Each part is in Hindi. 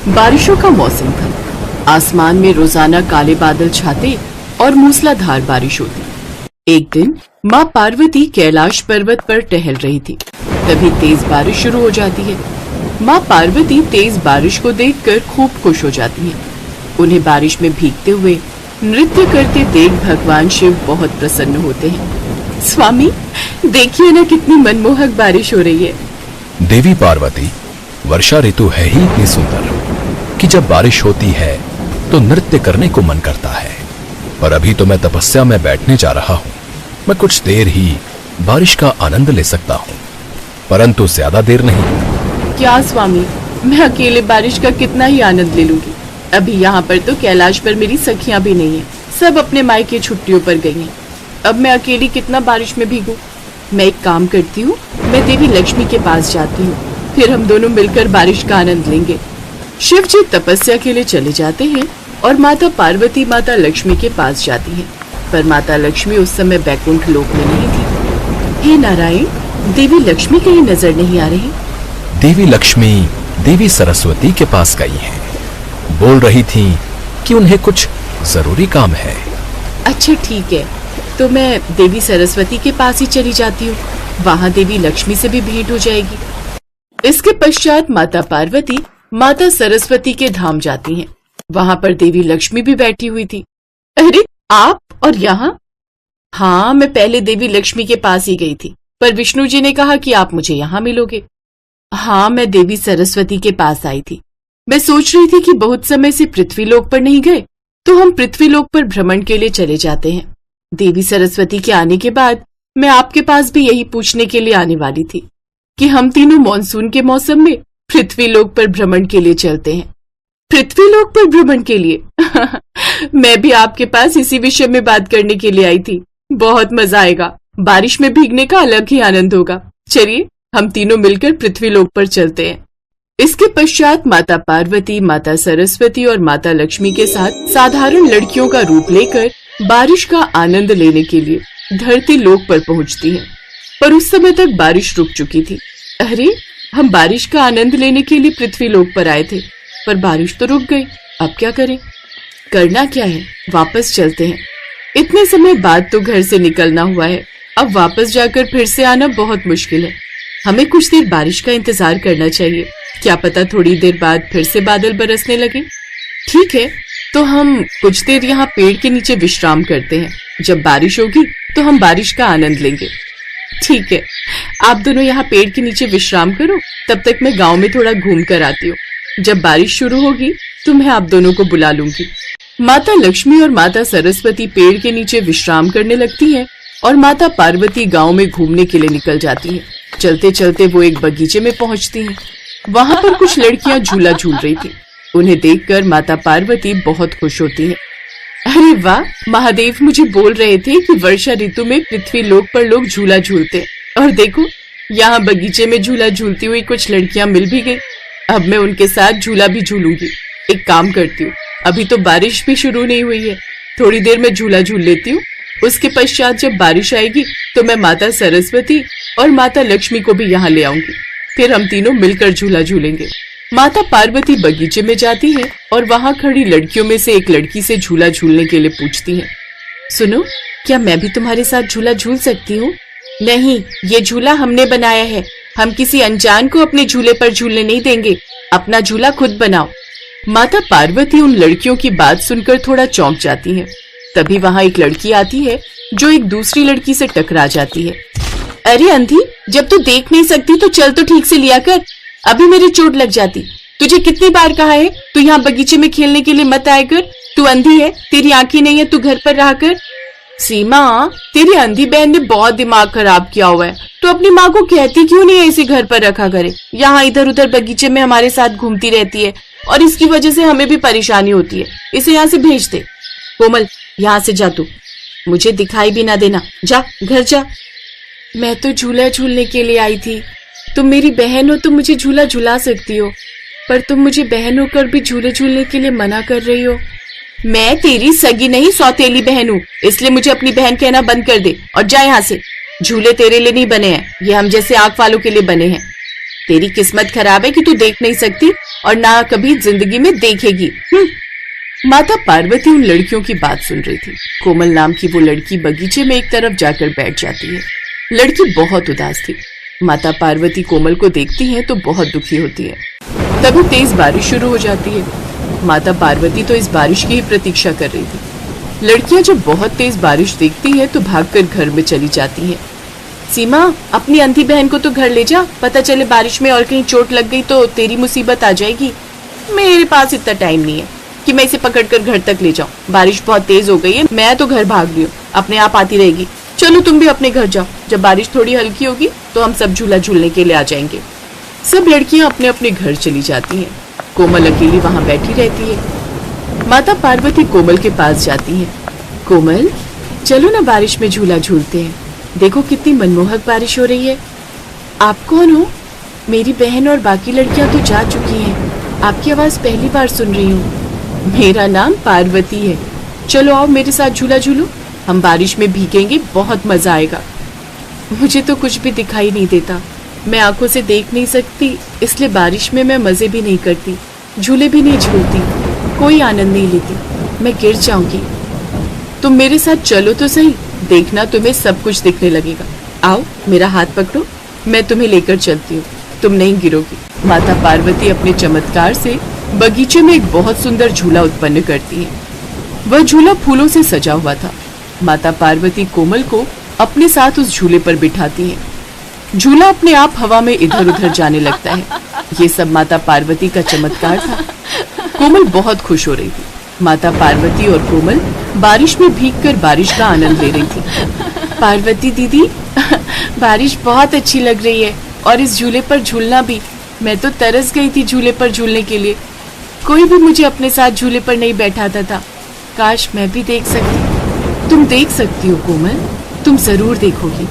बारिशों का मौसम था। आसमान में रोजाना काले बादल छाते और मूसलाधार बारिश होती। एक दिन माँ पार्वती कैलाश पर्वत पर टहल रही थी। तभी तेज बारिश शुरू हो जाती है। माँ पार्वती तेज बारिश को देखकर खूब खुश हो जाती हैं। उन्हें बारिश में भीगते हुए नृत्य करते देख भगवान शिव बहुत प्रसन्न होते हैं। स्वामी, देखिए ना कितनी मनमोहक बारिश हो रही है। देवी पार्वती, वर्षा ऋतु है ही इतनी सुंदर कि जब बारिश होती है तो नृत्य करने को मन करता है। पर अभी तो मैं तपस्या में बैठने जा रहा हूँ। मैं कुछ देर ही बारिश का आनंद ले सकता हूँ, परंतु ज्यादा देर नहीं। क्या स्वामी, मैं अकेले बारिश का कितना ही आनंद ले लूंगी। अभी यहाँ पर तो कैलाश पर मेरी सखियां भी नहीं है, सब अपने मायके छुट्टियों पर गई हैं। अब मैं अकेली कितना बारिश में भीगूं। मैं एक काम करती हूँ, मैं देवी लक्ष्मी के पास जाती हूँ, फिर हम दोनों मिलकर बारिश का आनंद लेंगे। शिव जी तपस्या के लिए चले जाते हैं और माता पार्वती माता लक्ष्मी के पास जाती हैं। पर माता लक्ष्मी उस समय बैकुंठ लोक में नहीं थी। हे नारायण, देवी लक्ष्मी कहीं नजर नहीं आ रही। देवी लक्ष्मी देवी सरस्वती के पास गई हैं। बोल रही थीं कि उन्हें कुछ जरूरी काम है। अच्छा ठीक है, तो मैं देवी सरस्वती के पास ही चली जाती हूँ। वहाँ देवी लक्ष्मी से भी भेंट हो जाएगी। इसके पश्चात माता पार्वती माता सरस्वती के धाम जाती हैं। वहाँ पर देवी लक्ष्मी भी बैठी हुई थी। अरे आप और यहाँ? हाँ, मैं पहले देवी लक्ष्मी के पास ही गई थी, पर विष्णु जी ने कहा कि आप मुझे यहाँ मिलोगे। हाँ, मैं देवी सरस्वती के पास आई थी। मैं सोच रही थी कि बहुत समय से पृथ्वीलोक पर नहीं गए, तो हम पृथ्वीलोक पर भ्रमण के लिए चले जाते हैं। देवी सरस्वती के आने के बाद मैं आपके पास भी यही पूछने के लिए आने वाली थी कि हम तीनों मॉनसून के मौसम में पृथ्वीलोक पर भ्रमण के लिए चलते हैं। पृथ्वीलोक पर भ्रमण के लिए? मैं भी आपके पास इसी विषय में बात करने के लिए आई थी। बहुत मजा आएगा, बारिश में भीगने का अलग ही आनंद होगा। चलिए हम तीनों मिलकर पृथ्वीलोक पर चलते हैं। इसके पश्चात माता पार्वती, माता सरस्वती और माता लक्ष्मी के साथ साधारण लड़कियों का रूप लेकर बारिश का आनंद लेने के लिए धरती लोक पर पहुंचती हैं। पर उस समय तक बारिश रुक चुकी थी। अरे, हम बारिश का आनंद लेने के लिए पृथ्वीलोक पर आए थे, पर बारिश तो रुक गई। अब क्या करें? करना क्या है? वापस चलते हैं। इतने समय बाद तो घर से निकलना हुआ है, अब वापस जाकर फिर से आना बहुत मुश्किल है। हमें कुछ देर बारिश का इंतजार करना चाहिए, क्या पता थोड़ी देर बाद फिर से बादल बरसने लगे। ठीक है, तो हम कुछ देर यहाँ पेड़ के नीचे विश्राम करते हैं। जब बारिश होगी तो हम बारिश का आनंद लेंगे। ठीक है, आप दोनों यहाँ पेड़ के नीचे विश्राम करो, तब तक मैं गांव में थोड़ा घूम कर आती हूँ। जब बारिश शुरू होगी तो मैं आप दोनों को बुला लूंगी। माता लक्ष्मी और माता सरस्वती पेड़ के नीचे विश्राम करने लगती हैं और माता पार्वती गांव में घूमने के लिए निकल जाती हैं। चलते चलते वो एक बगीचे में पहुंचती हैं। वहां पर कुछ लड़कियां झूला झूल रही थी। उन्हें देखकर माता पार्वती बहुत खुश होती है। अरे वाह, महादेव मुझे बोल रहे थे कि वर्षा ऋतु में पृथ्वी लोक पर लोग झूला झूलते, और देखो यहाँ बगीचे में झूला झूलती हुई कुछ लड़कियां मिल भी गई। अब मैं उनके साथ झूला भी झूलूंगी। एक काम करती हूँ, अभी तो बारिश भी शुरू नहीं हुई है, थोड़ी देर में झूला झूल लेती हूँ। उसके पश्चात जब बारिश आएगी तो मैं माता सरस्वती और माता लक्ष्मी को भी यहाँ ले आऊंगी, फिर हम तीनों मिलकर झूला झूलेंगे। माता पार्वती बगीचे में जाती है और वहाँ खड़ी लड़कियों में से एक लड़की से झूला झूलने के लिए पूछती है। सुनो, क्या मैं भी तुम्हारे साथ झूला झूल सकती हूँ? नहीं, ये झूला हमने बनाया है, हम किसी अनजान को अपने झूले पर झूलने नहीं देंगे। अपना झूला खुद बनाओ। माता पार्वती उन लड़कियों की बात सुनकर थोड़ा चौंक जाती है। तभी वहाँ एक लड़की आती है जो एक दूसरी लड़की से टकरा जाती है। अरे अंधी, जब तू देख नहीं सकती तो चल तो ठीक से लिया कर, अभी मेरी चोट लग जाती। तुझे कितनी बार कहा है तू यहाँ बगीचे में खेलने के लिए मत आया कर। तू अंधी है, तेरी आंखें नहीं है, तू घर पर रहा कर। सीमा, तेरी अंधी बहन ने बहुत दिमाग खराब किया हुआ है, तो अपनी माँ को कहती क्यों नहीं है इसे घर पर रखा करे। यहाँ इधर उधर बगीचे में हमारे साथ घूमती रहती है और इसकी वजह से हमें भी परेशानी होती है। इसे यहाँ से भेज दे। कोमल, यहाँ से जा, तू मुझे दिखाई भी ना देना, जा घर जा। मैं तो झूला झूलने के लिए आई थी, तुम मेरी बहन हो तो मुझे झूला झुला सकती हो, पर तुम मुझे बहन होकर भी झूले झूलने के लिए मना कर रही हो। मैं तेरी सगी नहीं सौतेली बहन हूँ, इसलिए मुझे अपनी बहन कहना बंद कर दे और जा यहाँ से। झूले तेरे लिए नहीं बने हैं, ये हम जैसे आंख वालों के लिए बने हैं। तेरी किस्मत खराब है कि तू देख नहीं सकती, और ना कभी जिंदगी में देखेगी। माता पार्वती उन लड़कियों की बात सुन रही थी। कोमल नाम की वो लड़की बगीचे में एक तरफ जाकर बैठ जाती है। लड़की बहुत उदास थी। माता पार्वती कोमल को देखती हैं तो बहुत दुखी होती है। तभी तेज बारिश शुरू हो जाती है। माता पार्वती तो इस बारिश की ही प्रतीक्षा कर रही थी। लड़कियां जब बहुत तेज बारिश देखती हैं तो भागकर घर में चली जाती हैं। सीमा, अपनी अंधी बहन को तो घर ले जा, पता चले बारिश में और कहीं चोट लग गई तो तेरी मुसीबत आ जाएगी। मेरे पास इतना टाइम नहीं है कि मैं इसे पकड़कर घर तक ले जाऊं। बारिश बहुत तेज हो गई है, मैं तो घर भाग रही हूँ, अपने आप आती रहेगी। चलो तुम भी अपने घर जाओ, जब बारिश थोड़ी हल्की होगी तो हम सब झूला झूलने के लिए आ जाएंगे। सब लड़कियां अपने अपने घर चली जाती हैं। कोमल अकेली वहां बैठी रहती है। माता पार्वती कोमल के पास जाती है। कोमल, चलो ना बारिश में झूला झूलते हैं, देखो कितनी मनमोहक बारिश हो रही है। आप कौन हो? मेरी बहन और बाकी लड़कियां तो जा चुकी हैं, आपकी आवाज पहली बार सुन रही हूँ। मेरा नाम पार्वती है। चलो आओ मेरे साथ झूला झूलो, हम बारिश में भीगेंगे, बहुत मजा आएगा। मुझे तो कुछ भी दिखाई नहीं देता, मैं आंखों से देख नहीं सकती, इसलिए बारिश में मैं मजे भी नहीं करती, झूले भी नहीं झूलती, कोई आनंद नहीं लेती, मैं गिर जाऊंगी। तुम मेरे साथ चलो तो सही, देखना तुम्हें सब कुछ दिखने लगेगा। आओ मेरा हाथ पकड़ो, मैं तुम्हें लेकर चलती हूँ, तुम नहीं गिरोगी। माता पार्वती अपने चमत्कार से बगीचे में एक बहुत सुंदर झूला उत्पन्न करती है। वह झूला फूलों से सजा हुआ था। माता पार्वती कोमल को अपने साथ उस झूले पर बिठाती है। झूला अपने आप हवा में इधर उधर जाने लगता है। ये सब माता पार्वती का चमत्कार था। कोमल बहुत खुश हो रही थी। माता पार्वती और कोमल बारिश में भीगकर बारिश का आनंद ले रही थी। पार्वती दीदी, बारिश बहुत अच्छी लग रही है और इस झूले पर झूलना भी। मैं तो तरस गई थी झूले पर झूलने के लिए, कोई भी मुझे अपने साथ झूले पर नहीं बैठाता था। काश मैं भी देख सकती। तुम देख सकती हो कोमल, तुम जरूर देखोगी।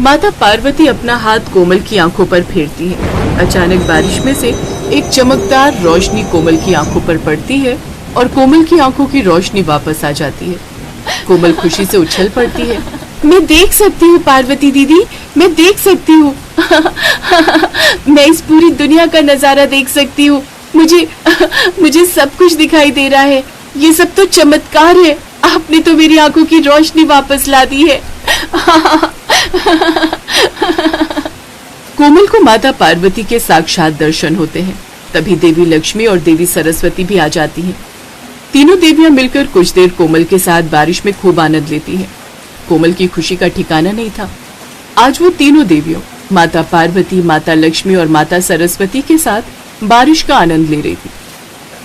माता पार्वती अपना हाथ कोमल की आंखों पर फेरती है। अचानक बारिश में से एक चमकदार रोशनी कोमल की आंखों पर पड़ती है और कोमल की आंखों की रोशनी वापस आ जाती है। कोमल खुशी से उछल पड़ती है। मैं देख सकती हूँ पार्वती दीदी, मैं देख सकती हूँ। मैं इस पूरी दुनिया का नजारा देख सकती हूँ। मुझे सब कुछ दिखाई दे रहा है। ये सब तो चमत्कार है। आपने तो मेरी आंखों की रोशनी वापस ला दी है। कोमल को माता पार्वती के साक्षात दर्शन होते हैं। तभी देवी लक्ष्मी और देवी सरस्वती भी आ जाती हैं। तीनों देवियां मिलकर कुछ देर कोमल के साथ बारिश में खूब आनंद लेती हैं। कोमल की खुशी का ठिकाना नहीं था। आज वो तीनों देवियों, माता पार्वती, माता लक्ष्मी और माता सरस्वती के साथ बारिश का आनंद ले रही थी।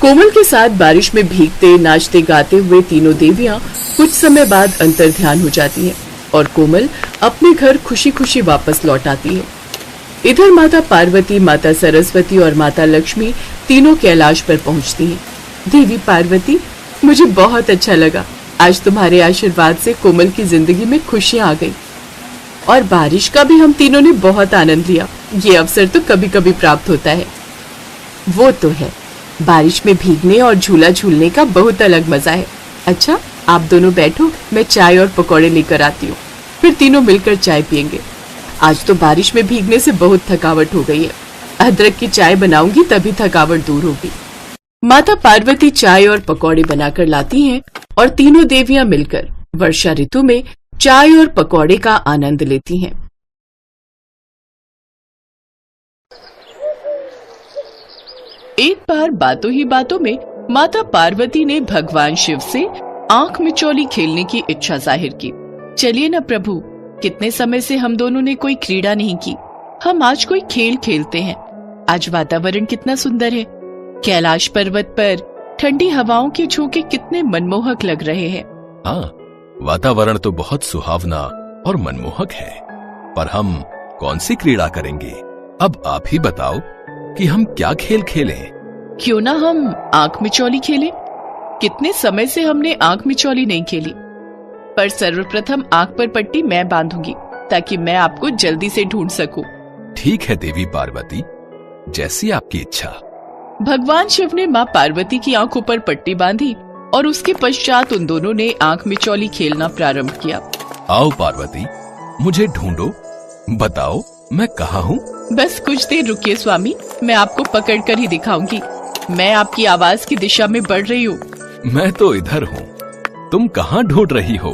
कोमल के साथ बारिश में भीगते, नाचते, गाते हुए तीनों देवियां कुछ समय बाद अंतर्ध्यान हो जाती हैं और कोमल अपने घर खुशी खुशी वापस लौट आती है। इधर माता पार्वती, माता सरस्वती और माता लक्ष्मी तीनों कैलाश पर पहुंचती हैं। देवी पार्वती, मुझे बहुत अच्छा लगा। आज तुम्हारे आशीर्वाद से कोमल की जिंदगी में खुशियां आ गई और बारिश का भी हम तीनों ने बहुत आनंद लिया। ये अवसर तो कभी कभी प्राप्त होता है। वो तो है, बारिश में भीगने और झूला झूलने का बहुत अलग मजा है। अच्छा, आप दोनों बैठो, मैं चाय और पकौड़े लेकर आती हूँ, फिर तीनों मिलकर चाय पियेंगे। आज तो बारिश में भीगने से बहुत थकावट हो गई है। अदरक की चाय बनाऊंगी तभी थकावट दूर होगी। माता पार्वती चाय और पकौड़े बनाकर लाती हैं और तीनों देवियां मिलकर वर्षा ऋतु में चाय और पकौड़े का आनंद लेती हैं। एक बार बातों ही बातों में माता पार्वती ने भगवान शिव से आंख मिचौली खेलने की इच्छा जाहिर की। चलिए ना प्रभु, कितने समय से हम दोनों ने कोई क्रीड़ा नहीं की, हम आज कोई खेल खेलते हैं। आज वातावरण कितना सुंदर है। कैलाश पर्वत पर ठंडी हवाओं के झोंके कितने मनमोहक लग रहे हैं। हाँ, वातावरण तो बहुत सुहावना और मनमोहक है, पर हम कौन सी क्रीड़ा करेंगे? अब आप ही बताओ कि हम क्या खेल खेलें? क्यों ना हम आंख मिचौली खेलें? कितने समय से हमने आंख मिचौली नहीं खेली। पर सर्वप्रथम आंख पर पट्टी मैं बांधूंगी ताकि मैं आपको जल्दी से ढूंढ सकूं। ठीक है देवी पार्वती, जैसी आपकी इच्छा। भगवान शिव ने माँ पार्वती की आंखों पर पट्टी बांधी और उसके पश्चात उन दोनों ने आंख मिचौली खेलना प्रारंभ किया। आओ पार्वती, मुझे ढूंढो, बताओ मैं कहाँ हूँ। बस कुछ देर रुकिए स्वामी, मैं आपको पकड़कर ही दिखाऊंगी। मैं आपकी आवाज की दिशा में बढ़ रही हूँ। मैं तो इधर हूँ, तुम कहाँ ढूंढ रही हो?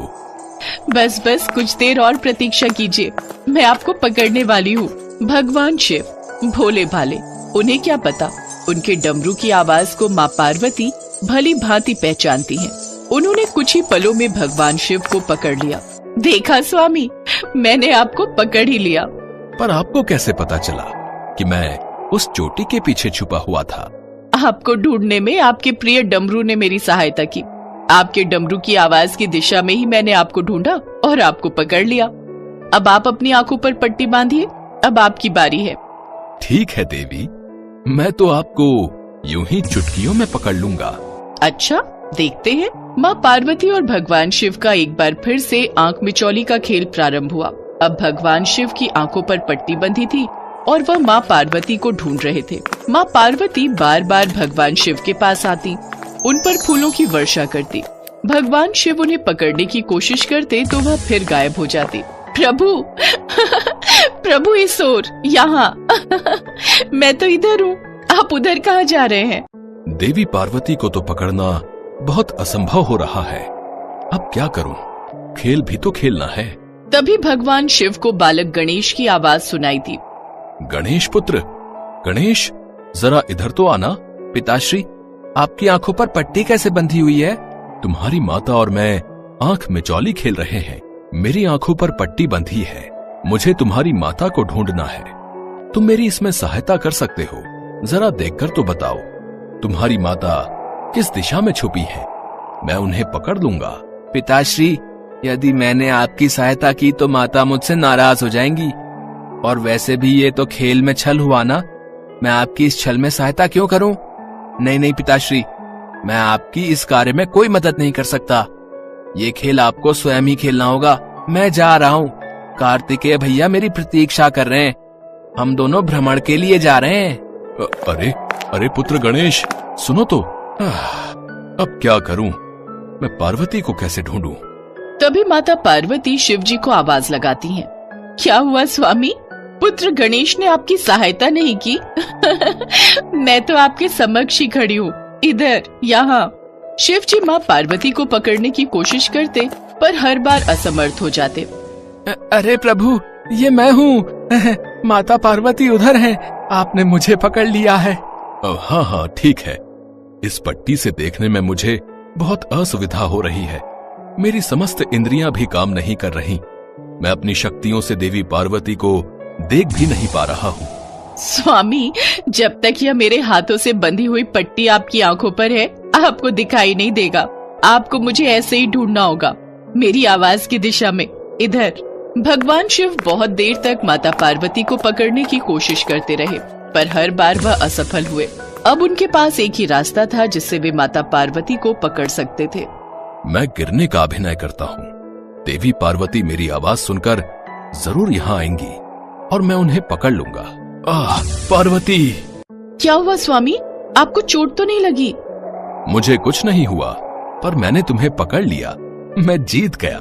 बस बस कुछ देर और प्रतीक्षा कीजिए, मैं आपको पकड़ने वाली हूँ। भगवान शिव भोले भाले, उन्हें क्या पता, उनके डमरू की आवाज को माँ पार्वती भली भांति पहचानती हैं। उन्होंने कुछ ही पलों में भगवान शिव को पकड़ लिया। देखा स्वामी, मैंने आपको पकड़ ही लिया। पर आपको कैसे पता चला कि मैं उस चोटी के पीछे छुपा हुआ था? आपको ढूंढने में आपके प्रिय डमरू ने मेरी सहायता की। आपके डमरू की आवाज की दिशा में ही मैंने आपको ढूंढा और आपको पकड़ लिया। अब आप अपनी आंखों पर पट्टी बांधिए, अब आपकी बारी है। ठीक है देवी, मैं तो आपको यूं ही चुटकियों में पकड़ लूंगा। अच्छा, देखते हैं। माँ पार्वती और भगवान शिव का एक बार फिर से आंख मिचौली का खेल प्रारंभ हुआ। अब भगवान शिव की आंखों पर पट्टी बंधी थी और वह माँ पार्वती को ढूंढ रहे थे। माँ पार्वती बार बार भगवान शिव के पास आती, उन पर फूलों की वर्षा करती। भगवान शिव उन्हें पकड़ने की कोशिश करते तो वह फिर गायब हो जाती। प्रभु प्रभु इस ओर, यहाँ मैं तो इधर हूँ, आप उधर कहाँ जा रहे हैं? देवी पार्वती को तो पकड़ना बहुत असंभव हो रहा है। अब क्या करूं? खेल भी तो खेलना है। तभी भगवान शिव को बालक गणेश की आवाज सुनाई दी। गणेश पुत्र, गणेश, जरा इधर तो आना। पिताश्री, आपकी आंखों पर पट्टी कैसे बंधी हुई है? तुम्हारी माता और मैं आंख मिचौली खेल रहे हैं। मेरी आंखों पर पट्टी बंधी है। मुझे तुम्हारी माता को ढूंढना है। तुम मेरी इसमें सहायता कर सकते हो। जरा देखकर तो बताओ, तुम्हारी माता किस दिशा में छुपी है? मैं उन्हें पकड़ लूंगा। पिताश्री, यदि मैंने आपकी सहायता की तो माता मुझसे नाराज हो जाएंगी, और वैसे भी ये तो खेल में छल हुआ ना। मैं आपकी इस छल में सहायता क्यों करूं? नहीं नहीं पिताश्री, मैं आपकी इस कार्य में कोई मदद नहीं कर सकता। ये खेल आपको स्वयं ही खेलना होगा। मैं जा रहा हूँ। कार्तिकेय भैया मेरी प्रतीक्षा कर रहे हैं। हम दोनों भ्रमण के लिए जा रहे हैं। अरे अरे पुत्र गणेश, सुनो तो। अब क्या करूं? मैं पार्वती को कैसे ढूंढूं? तभी माता पार्वती शिव जी को आवाज लगाती हैं। क्या हुआ स्वामी, पुत्र गणेश ने आपकी सहायता नहीं की? मैं तो आपके समक्ष ही खड़ी हूँ, इधर, यहाँ। शिव जी माँ पार्वती को पकड़ने की कोशिश करते पर हर बार असमर्थ हो जाते। अरे प्रभु, ये मैं हूँ। माता पार्वती उधर हैं। आपने मुझे पकड़ लिया है। हाँ हाँ ठीक है। इस पट्टी से देखने में मुझे बहुत असुविधा हो रही है। मेरी समस्त इंद्रियां भी काम नहीं कर रही। मैं अपनी शक्तियों से देवी पार्वती को देख भी नहीं पा रहा हूँ। स्वामी, जब तक यह मेरे हाथों से बंधी हुई पट्टी आपकी आंखों पर है, आपको दिखाई नहीं देगा। आपको मुझे ऐसे ही ढूंढना होगा, मेरी आवाज की दिशा में, इधर। भगवान शिव बहुत देर तक माता पार्वती को पकड़ने की कोशिश करते रहे, पर हर बार वह असफल हुए। अब उनके पास एक ही रास्ता था जिससे वे माता पार्वती को पकड़ सकते थे। मैं गिरने का अभिनय करता हूँ। देवी पार्वती मेरी आवाज सुनकर जरूर यहाँ आएंगी और मैं उन्हें पकड़ लूंगा। पार्वती! क्या हुआ स्वामी, आपको चोट तो नहीं लगी? मुझे कुछ नहीं हुआ, पर मैंने तुम्हें पकड़ लिया। मैं जीत गया।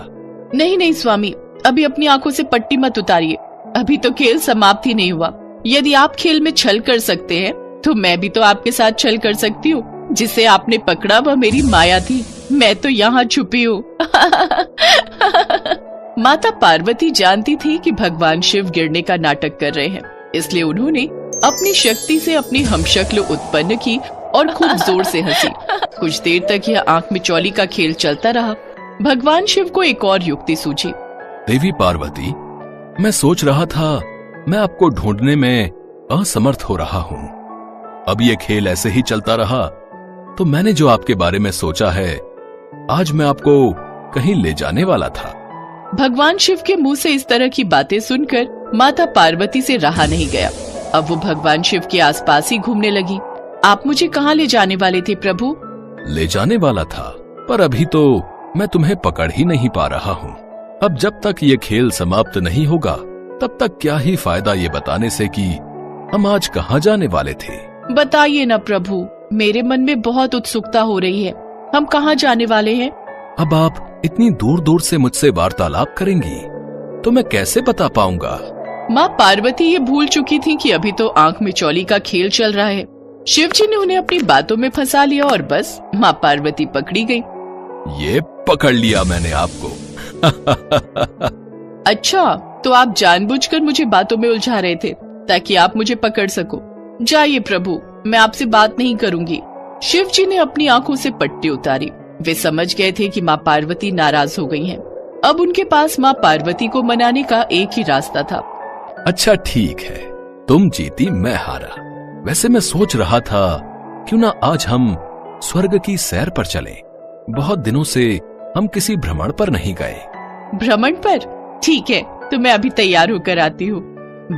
नहीं नहीं स्वामी, अभी अपनी आंखों से पट्टी मत उतारिए। अभी तो खेल समाप्त ही नहीं हुआ। यदि आप खेल में छल कर सकते हैं तो मैं भी तो आपके साथ छल कर सकती हूँ। जिसे आपने पकड़ा वह मेरी माया थी, मैं तो यहाँ छुपी हूँ। माता पार्वती जानती थी कि भगवान शिव गिरने का नाटक कर रहे हैं, इसलिए उन्होंने अपनी शक्ति से अपनी हमशक्ल उत्पन्न की और खूब जोर से हंसी। कुछ देर तक यह आंख मिचौली का खेल चलता रहा। भगवान शिव को एक और युक्ति सूझी। देवी पार्वती, मैं सोच रहा था मैं आपको ढूंढने में असमर्थ हो रहा हूँ। अब ये खेल ऐसे ही चलता रहा तो मैंने जो आपके बारे में सोचा है, आज मैं आपको कहीं ले जाने वाला था। भगवान शिव के मुंह से इस तरह की बातें सुनकर माता पार्वती से रहा नहीं गया। अब वो भगवान शिव के आसपास ही घूमने लगी। आप मुझे कहाँ ले जाने वाले थे प्रभु? ले जाने वाला था, पर अभी तो मैं तुम्हें पकड़ ही नहीं पा रहा हूँ। अब जब तक ये खेल समाप्त नहीं होगा तब तक क्या ही फायदा ये बताने से कि हम आज कहाँ जाने वाले थे। बताइए ना प्रभु, मेरे मन में बहुत उत्सुकता हो रही है। हम कहाँ जाने वाले हैं? अब आप इतनी दूर दूर से मुझसे वार्तालाप करेंगी तो मैं कैसे बता पाऊंगा? माँ पार्वती ये भूल चुकी थी कि अभी तो आंख मिचौली का खेल चल रहा है। शिव जी ने उन्हें अपनी बातों में फंसा लिया और बस माँ पार्वती पकड़ी गई। ये पकड़ लिया मैंने आपको। अच्छा, तो आप जानबूझकर मुझे बातों में उलझा रहे थे ताकि आप मुझे पकड़ सको। जाइए प्रभु, मैं आपसे बात नहीं करूंगी। शिव जी ने अपनी आंखों से पट्टी उतारी। वे समझ गए थे कि माँ पार्वती नाराज हो गई हैं। अब उनके पास माँ पार्वती को मनाने का एक ही रास्ता था। अच्छा ठीक है, तुम जीती मैं हारा। वैसे मैं सोच रहा था क्यों ना आज हम स्वर्ग की सैर पर चलें। बहुत दिनों से हम किसी भ्रमण पर नहीं गए। भ्रमण पर? ठीक है, तो मैं अभी तैयार होकर आती हूँ।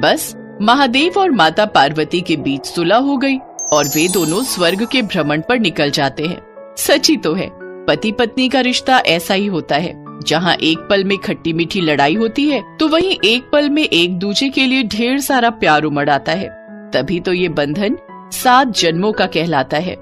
बस महादेव और माता पार्वती के बीच सुलह हो गई और वे दोनों स्वर्ग के भ्रमण पर निकल जाते हैं। सच ही तो है, पति पत्नी का रिश्ता ऐसा ही होता है। जहाँ एक पल में खट्टी मीठी लड़ाई होती है तो वहीं एक पल में एक दूसरे के लिए ढेर सारा प्यार उमड़ आता है। तभी तो ये बंधन 7 जन्मों का कहलाता है।